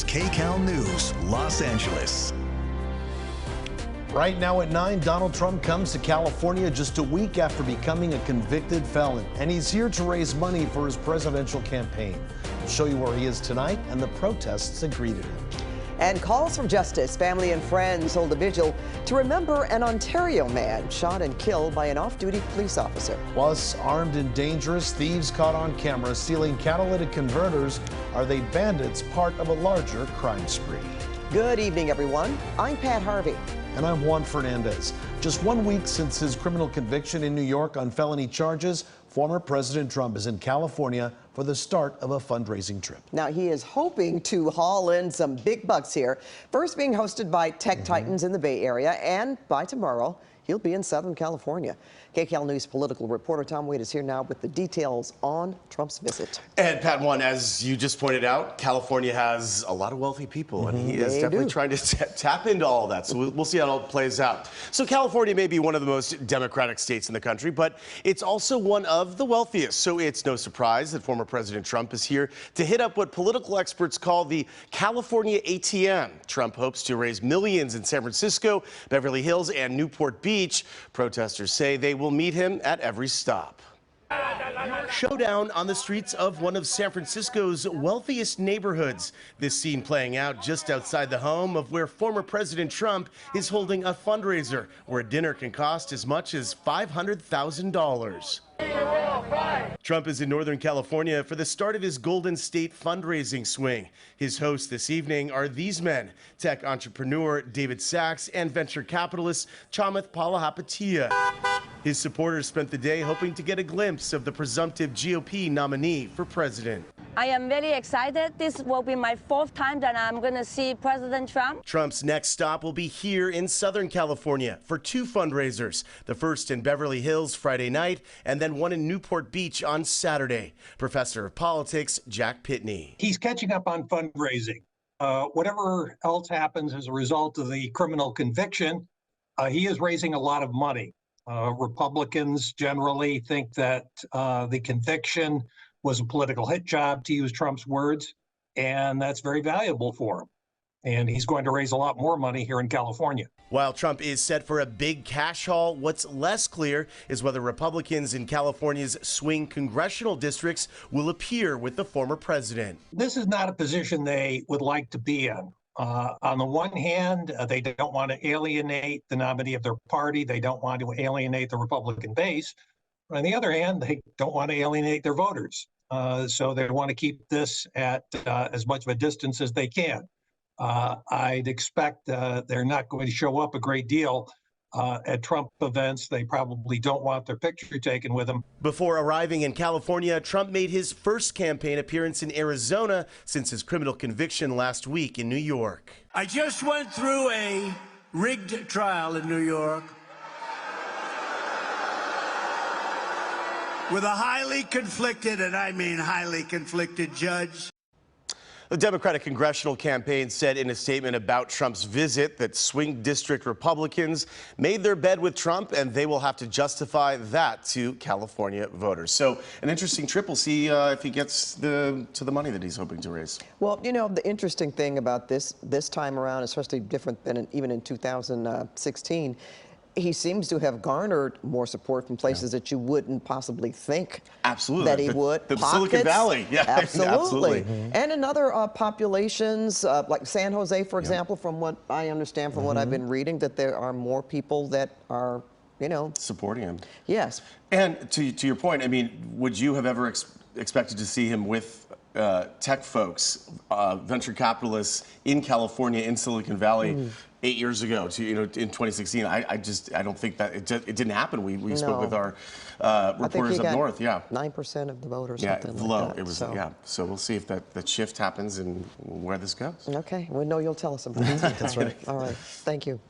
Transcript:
is KCAL News, Los Angeles. Right now at 9, Donald Trump comes to California just a week after becoming a convicted felon. And he's here to raise money for his presidential campaign. We'll show you where he is tonight and the protests that greeted him. And calls for justice. Family and friends hold a vigil to remember an Ontario man shot and killed by an off-duty police officer. Plus, armed and dangerous, thieves caught on camera stealing catalytic converters. Are they bandits, part of a larger crime spree? Good evening, everyone. I'm Pat Harvey. And I'm Juan Fernandez. Just 1 week since his criminal conviction in New York on felony charges, former President Trump is in California for the start of a fundraising trip. Now, he is hoping to haul in some big bucks here. First being hosted by tech titans in the Bay Area, and by tomorrow, he'll be in Southern California. KCAL News political reporter Tom Wade is here now with the details on Trump's visit. And Pat, as you just pointed out, California has a lot of wealthy people, and he is definitely trying to tap into all of that. So we'll see how it all plays out. So California may be one of the most democratic states in the country, but it's also one of the wealthiest. So it's no surprise that former President Trump is here to hit up what political experts call the California ATM. Trump hopes to raise millions in San Francisco, Beverly Hills, and Newport Beach. Protesters say they will meet him at every stop. Showdown on the streets of one of San Francisco's wealthiest neighborhoods. This scene playing out just outside the home of where former President Trump is holding a fundraiser, where a dinner can cost as much as $500,000. Trump is in Northern California for the start of his Golden State fundraising swing. His hosts this evening are these men: tech entrepreneur David Sachs and venture capitalist Chamath Palihapitiya. His supporters spent the day hoping to get a glimpse of the presumptive GOP nominee for president. I am very excited. This will be my 4th time that I'm going to see President Trump. Trump's next stop will be here in Southern California for 2 fundraisers, the first in Beverly Hills Friday night and then one in Newport Beach on Saturday. Professor of Politics Jack Pitney. He's catching up on fundraising. Whatever else happens as a result of the criminal conviction, he is raising a lot of money. Republicans generally think that the conviction was a political hit job, to use Trump's words, and that's very valuable for him. And he's going to raise a lot more money here in California. While Trump is set for a big cash haul, what's less clear is whether Republicans in California's swing congressional districts will appear with the former president. This is not a position they would like to be in. On the one hand, they don't want to alienate the nominee of their party. They don't want to alienate the Republican base. On the other hand, they don't want to alienate their voters. So they want to keep this at as much of a distance as they can. I'd expect they're not going to show up a great deal at Trump events. They probably don't want their picture taken with him. Before arriving in California, Trump made his first campaign appearance in Arizona since his criminal conviction last week in New York. I just went through a rigged trial in New York with a highly conflicted, and I mean highly conflicted, judge. The Democratic congressional campaign said in a statement about Trump's visit that swing district Republicans made their bed with Trump, and they will have to justify that to California voters. So an interesting trip. We'll see if he gets to the money that he's hoping to raise. Well, you know, the interesting thing about this time around, especially different than even in 2016, he seems to have garnered more support from places that you wouldn't possibly think that he would. The Silicon Valley. Yeah, absolutely. And in other populations, like San Jose, for example, from what I understand, from what I've been reading, that there are more people that are, you know, supporting him. Yes. And to your point, I mean, would you have ever expected to see him with tech folks, venture capitalists in California, in Silicon Valley, 8 years ago, in 2016? I don't think that it didn't happen. We spoke with our reporters up north. 9% of the voters. Something low. Like that. It was So we'll see if that shift happens and where this goes. Okay, we know you'll tell us about it. That's right. All right. Thank you.